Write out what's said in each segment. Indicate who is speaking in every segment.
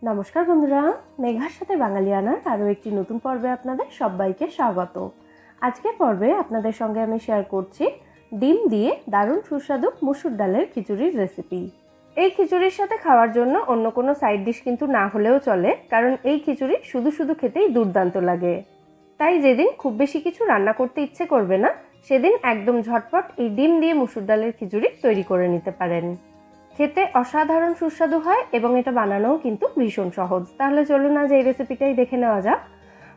Speaker 1: নমস্কার বন্ধুরা, মেঘার সাথে বাঙালিয়ানার আরও একটি নতুন পর্বে আপনাদের সবাইকে স্বাগত। আজকের পর্বে আপনাদের সঙ্গে আমি শেয়ার করছি ডিম দিয়ে দারুণ সুস্বাদু মুসুর ডালের খিচুড়ির রেসিপি। এই খিচুড়ির সাথে খাওয়ার জন্য অন্য কোনো সাইড ডিশ কিন্তু না হলেও চলে, কারণ এই খিচুড়ি শুধু শুধু খেতেই দুর্দান্ত লাগে। তাই যেদিন খুব বেশি কিছু রান্না করতে ইচ্ছে করবে না, সেদিন একদম ঝটপট এই ডিম দিয়ে মুসুর ডালের খিচুড়ি তৈরি করে নিতে পারেন। খেতে অসাধারণ সুস্বাদু হয় এবং এটা বানানোও কিন্তু ভীষণ সহজ। তাহলে চলুন আজ এই রেসিপিটাই দেখে নেওয়া যাক।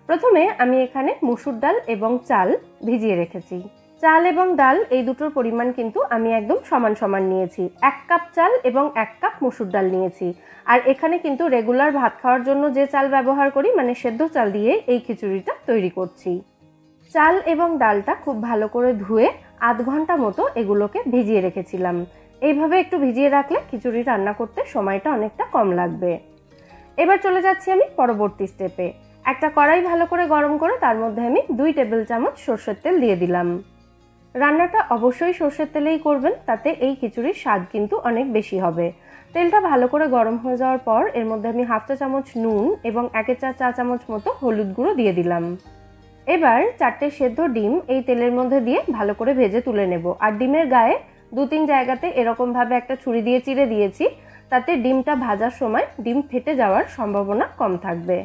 Speaker 1: প্রথমে আমি এখানে মুসুর ডাল এবং চাল ভিজিয়ে রেখেছি। চাল এবং ডাল এই দুটোর পরিমাণ কিন্তু আমি একদম সমান সমান নিয়েছি। 1 কাপ চাল এবং 1 কাপ মুসুর ডাল নিয়েছি। আর এখানে কিন্তু রেগুলার ভাত খাওয়ার জন্য যে চাল ব্যবহার করি, মানে সেদ্ধ চাল দিয়ে এই খিচুড়িটা তৈরি করছি। চাল এবং ডালটা খুব ভালো করে ধুয়ে আধ ঘন্টা মতো এগুলোকে ভিজিয়ে রেখেছিলাম। এইভাবে একটু ভিজিয়ে রাখলে খিচুড়ি রান্না করতে সময়টা অনেকটা কম লাগবে। এবার চলে যাচ্ছি আমি পরবর্তী স্টেপে। একটা কড়াই ভালো করে গরম করে তার মধ্যে আমি 2 টেবিল চামচ সরষের তেল দিয়ে দিলাম। রান্নাটা অবশ্যই সরষের তেলেই করবেন, তাতে এই খিচুড়ির স্বাদ কিন্তু অনেক বেশি হবে। তেলটা ভালো করে গরম হয়ে যাওয়ার পর এর মধ্যে আমি 1/2 চা চামচ নুন এবং 1/4 চা চামচ মতো হলুদ গুঁড়ো দিয়ে দিলাম। এবার 4টে সেদ্ধ ডিম এই তেলের মধ্যে দিয়ে ভালো করে ভেজে তুলে নেব। আর ডিমের গায়ে 2-3 জায়গাতে এরকমভাবে একটা ছুরি দিয়ে চিড়ে দিয়েছি, তাতে ডিমটা ভাজার সময় ডিম ফেটে যাওয়ার সম্ভাবনা কম থাকবে।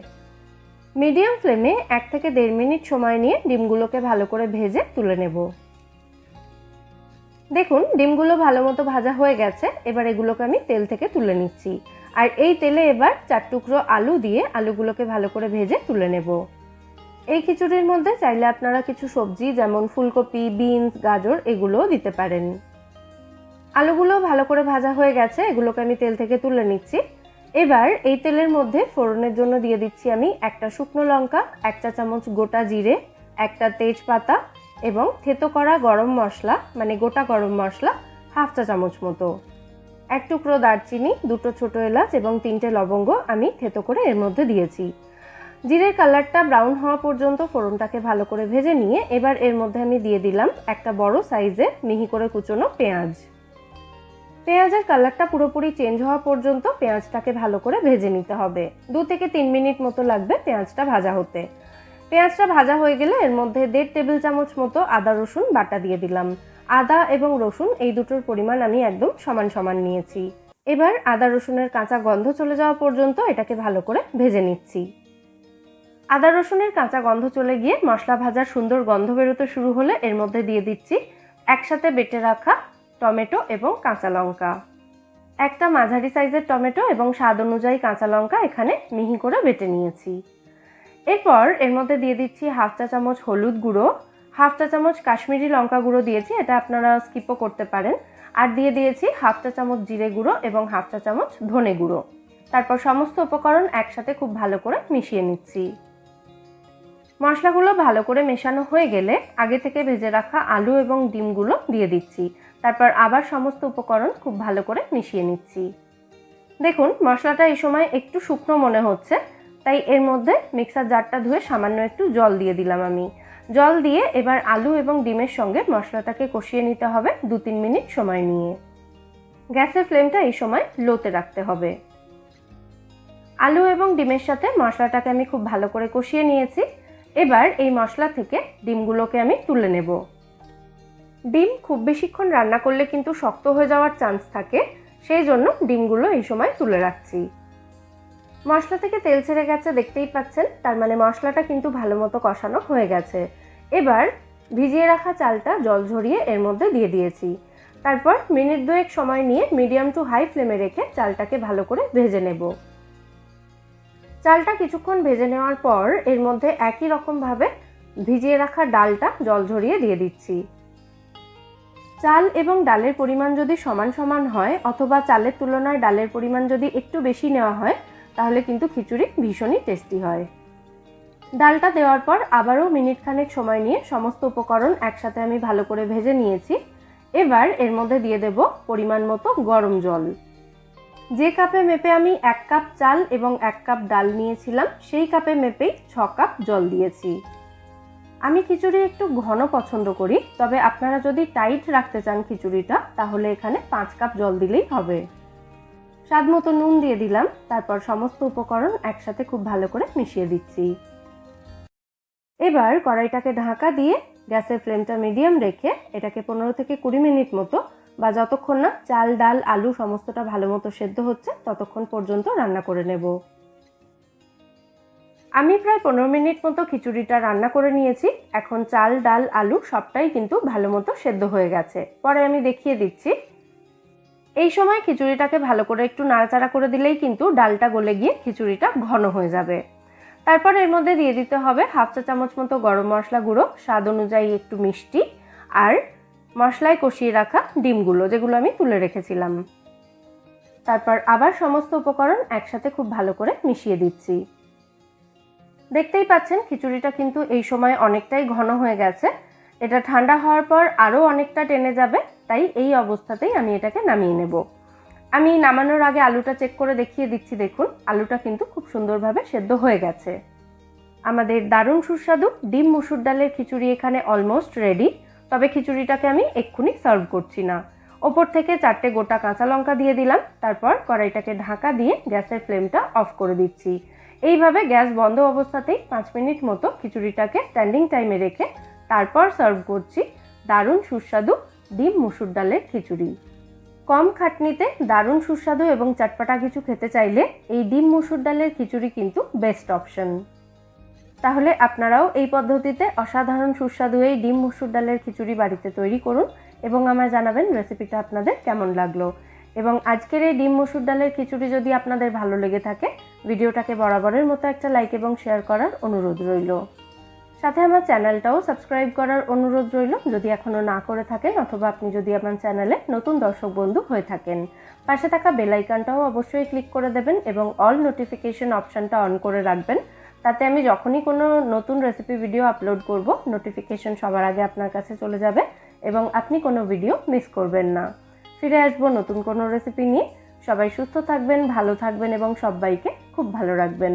Speaker 1: মিডিয়াম ফ্লেমে 1 থেকে 1.5 মিনিট সময় নিয়ে ডিমগুলোকে ভালো করে ভেজে তুলে নেব। দেখুন ডিমগুলো ভালো মতো ভাজা হয়ে গেছে। এবার এগুলোকে আমি তেল থেকে তুলে নিচ্ছি। আর এই তেলে এবার 4 টুকরো আলু দিয়ে আলুগুলোকে ভালো করে ভেজে তুলে নেব। এই খিচুড়ির মধ্যে চাইলে আপনারা কিছু সবজি যেমন ফুলকপি, বিনস, গাজর এগুলোও দিতে পারেন। আলুগুলো ভালো করে ভাজা হয়ে গেছে, এগুলোকে আমি তেল থেকে তুলে নিচ্ছি। এবার এই তেলের মধ্যে ফোড়নের জন্য দিয়ে দিচ্ছি আমি 1টা শুকনো লঙ্কা, 1 চা চামচ গোটা জিরে, 1টা তেজপাতা এবং থেতো করা গরম মশলা, মানে গোটা গরম মশলা 1/2 চা চামচ মতো। 1 টুকরো দারচিনি, 2টো ছোট এলাচ এবং 3টে লবঙ্গ আমি থেতো করে এর মধ্যে দিয়েছি। জিরের কালারটা ব্রাউন হওয়া পর্যন্ত ফোড়নটাকে ভালো করে ভেজে নিয়ে এবার এর মধ্যে আমি দিয়ে দিলাম একটা বড় সাইজের মিহি করে কুচোনো পেঁয়াজ। পেঁয়াজের কালারটা পুরোপুরি চেঞ্জ হওয়া পর্যন্ত পেঁয়াজটাকে ভালো করে ভেজে নিতে হবে। 2 থেকে 3 মিনিট মতো লাগবে পেঁয়াজটা ভাজা হতে। পেঁয়াজটা ভাজা হয়ে গেলে এর মধ্যে 1.5 টেবিল চামচ মতো আদা রসুন বাটা দিয়ে দিলাম। আদা এবং রসুন এই দুটোর পরিমাণ আমি একদম সমান সমান নিয়েছি। এবার আদা রসুনের কাঁচা গন্ধ চলে যাওয়া পর্যন্ত এটাকে ভালো করে ভেজে নিচ্ছি। আদা রসুনের কাঁচা গন্ধ চলে গিয়ে মশলা ভাজার সুন্দর গন্ধ বেরোতে শুরু হলে এর মধ্যে দিয়ে দিচ্ছি একসাথে বেটে রাখা টমেটো এবং কাঁচা লঙ্কা। একটা মাঝারি সাইজের টমেটো এবং স্বাদ অনুযায়ী কাঁচা লঙ্কা এখানে মিহি করে বেটে নিয়েছি। এরপর এর মধ্যে দিয়ে দিচ্ছি 1/2 চা চামচ হলুদ গুঁড়ো, 1/2 চা চামচ কাশ্মীরি লঙ্কা গুঁড়ো দিয়েছি, এটা আপনারা স্কিপও করতে পারেন। আর দিয়ে দিয়েছি 1/2 চা চামচ জিরে গুঁড়ো এবং 1/2 চা চামচ ধনে গুঁড়ো। তারপর সমস্ত উপকরণ একসাথে খুব ভালো করে মিশিয়ে নিচ্ছি। মশলাগুলো ভালো করে মেশানো হয়ে গেলে আগে থেকে ভেজে রাখা আলু এবং ডিমগুলো দিয়ে দিচ্ছি। তারপর আবার সমস্ত উপকরণ খুব ভালো করে মিশিয়ে নিচ্ছি। দেখুন মশলাটা এই সময় একটু শুকনো মনে হচ্ছে, তাই এর মধ্যে মিক্সার জারটা ধুয়ে সামান্য একটু জল দিয়ে দিলাম আমি। জল দিয়ে এবার আলু এবং ডিমের সঙ্গে মশলাটাকে কষিয়ে নিতে হবে 2-3 মিনিট সময় নিয়ে। গ্যাসের ফ্লেমটা এই সময় লোতে রাখতে হবে। আলু এবং ডিমের সাথে মশলাটাকে আমি খুব ভালো করে কষিয়ে নিয়েছি। এবার এই মশলা থেকে ডিমগুলোকে আমি তুলে নেব। ডিম খুব বেশিক্ষণ রান্না করলে কিন্তু শক্ত হয়ে যাওয়ার চান্স থাকে, সেই জন্য ডিমগুলো এই সময় তুলে রাখছি। মশলা থেকে তেল ছেড়ে গেছে, দেখতেই পাচ্ছেন, তার মানে মশলাটা কিন্তু ভালো মতো কষানো হয়ে গেছে। এবার ভিজিয়ে রাখা চালটা জল ঝরিয়ে এর মধ্যে দিয়ে দিয়েছি। তারপর মিনিট 2 সময় নিয়ে মিডিয়াম টু হাই ফ্লেমে রেখে চালটাকে ভালো করে ভেজে নেব। চালটা কিছুক্ষণ ভেজে নেওয়ার পর এর মধ্যে একই রকমভাবে ভিজিয়ে রাখা ডালটা জল ঝরিয়ে দিয়ে দিচ্ছি। চাল এবং ডালের পরিমাণ যদি সমান সমান হয় অথবা চালের তুলনায় ডালের পরিমাণ যদি একটু বেশি নেওয়া হয়, তাহলে কিন্তু খিচুড়ি ভীষণই টেস্টি হয়। ডালটা দেওয়ার পর আবারও মিনিট খানেক সময় নিয়ে সমস্ত উপকরণ একসাথে আমি ভালো করে ভেজে নিয়েছি। এবার এর মধ্যে দিয়ে দেব পরিমাণ মতো গরম জল। যে কাপে মেপে আমি 1 কাপ চাল এবং 1 কাপ ডাল নিয়েছিলাম, সেই কাপে মেপেই 6 কাপ জল দিয়েছি। আমি খিচুড়ি একটু ঘন পছন্দ করি, তবে আপনারা যদি টাইট রাখতে চান খিচুড়িটা, তাহলে এখানে 5 কাপ জল দিলেই হবে। স্বাদ মতো নুন দিয়ে দিলাম। তারপর সমস্ত উপকরণ একসাথে খুব ভালো করে মিশিয়ে দিচ্ছি। এবার কড়াইটাকে ঢাকা দিয়ে গ্যাসের ফ্লেমটা মিডিয়াম রেখে এটাকে 15 থেকে 20 মিনিট মতো বা যতক্ষণ না চাল ডাল আলু সমস্তটা ভালো মতো সেদ্ধ হচ্ছে ততক্ষণ পর্যন্ত রান্না করে নেব। আমি প্রায় 15 মিনিট মতো খিচুড়িটা রান্না করে নিয়েছি। এখন চাল ডাল আলু সবটাই কিন্তু ভালো মতো সেদ্ধ হয়ে গেছে। পরে আমি দেখিয়ে দিচ্ছি। এই সময় খিচুড়িটাকে ভালো করে একটু নাড়াচাড়া করে দিলেই কিন্তু ডালটা গলে গিয়ে খিচুড়িটা ঘন হয়ে যাবে। তারপর এর মধ্যে দিয়ে দিতে হবে হাফ চা চামচ মতো গরম মশলা গুঁড়ো, স্বাদ অনুযায়ী একটু মিষ্টি, আর মশলায় কষিয়ে রাখা ডিমগুলো যেগুলো আমি তুলে রেখেছিলাম। তারপর আবার সমস্ত উপকরণ একসাথে খুব ভালো করে মিশিয়ে দিচ্ছি। দেখতেই পাচ্ছেন খিচুড়িটা কিন্তু এই সময় অনেকটাই ঘন হয়ে গেছে। এটা ঠান্ডা হওয়ার পর আরও অনেকটা টেনে যাবে, তাই এই অবস্থাতেই আমি এটাকে নামিয়ে নেব। আমি নামানোর আগে আলুটা চেক করে দেখিয়ে দিচ্ছি। দেখুন আলুটা কিন্তু খুব সুন্দরভাবে সেদ্ধ হয়ে গেছে। আমাদের দারুণ সুস্বাদু ডিম মুসুর ডালের খিচুড়ি এখানে অলমোস্ট রেডি। তবে খিচুড়িটাকে আমি এক্ষুনি সার্ভ করছি না। ওপর থেকে 4টে গোটা কাঁচা লঙ্কা দিয়ে দিলাম। তারপর কড়াইটাকে ঢাকা দিয়ে গ্যাসের ফ্লেমটা অফ করে দিচ্ছি। এইভাবে গ্যাস বন্ধ অবস্থাতেই 5 মিনিট মতো খিচুড়িটাকে স্ট্যান্ডিং টাইমে রেখে তারপর সার্ভ করছি দারুণ সুস্বাদু ডিম মুসুর ডালের খিচুড়ি। কম খাটনিতে দারুণ সুস্বাদু এবং চটপটা কিছু খেতে চাইলে এই ডিম মুসুর ডালের খিচুড়ি কিন্তু বেস্ট অপশন। তাহলে আপনারাও এই পদ্ধতিতে অসাধারণ সুস্বাদু এই ডিম মুসুর ডালের খিচুড়ি বাড়িতে তৈরি করুন এবং আমায় জানাবেন রেসিপিটা আপনাদের কেমন লাগলো। এবং আজকের এই ডিম মুসুর ডালের খিচুড়ি যদি আপনাদের ভালো লেগে থাকে ভিডিওটাকে বরাবরের মতো একটা লাইক এবং শেয়ার করার অনুরোধ রইল। সাথে আমার চ্যানেলটাও সাবস্ক্রাইব করার অনুরোধ রইল যদি এখনও না করে থাকেন, অথবা আপনি যদি আমার চ্যানেলে নতুন দর্শক বন্ধু হয়ে থাকেন। পাশে থাকা বেল আইকনটাও অবশ্যই ক্লিক করে দেবেন এবং অল নোটিফিকেশন অপশানটা অন করে রাখবেন। তাতে আমি যখনই কোনো নতুন রেসিপি ভিডিও আপলোড করব নোটিফিকেশন সবার আগে আপনার কাছে চলে যাবে এবং আপনি কোনো ভিডিও মিস করবেন না। ফিরে আসবো নতুন কোনো রেসিপি নিয়ে। সবাই সুস্থ থাকবেন, ভালো থাকবেন এবং সবাইকে খুব ভালো রাখবেন।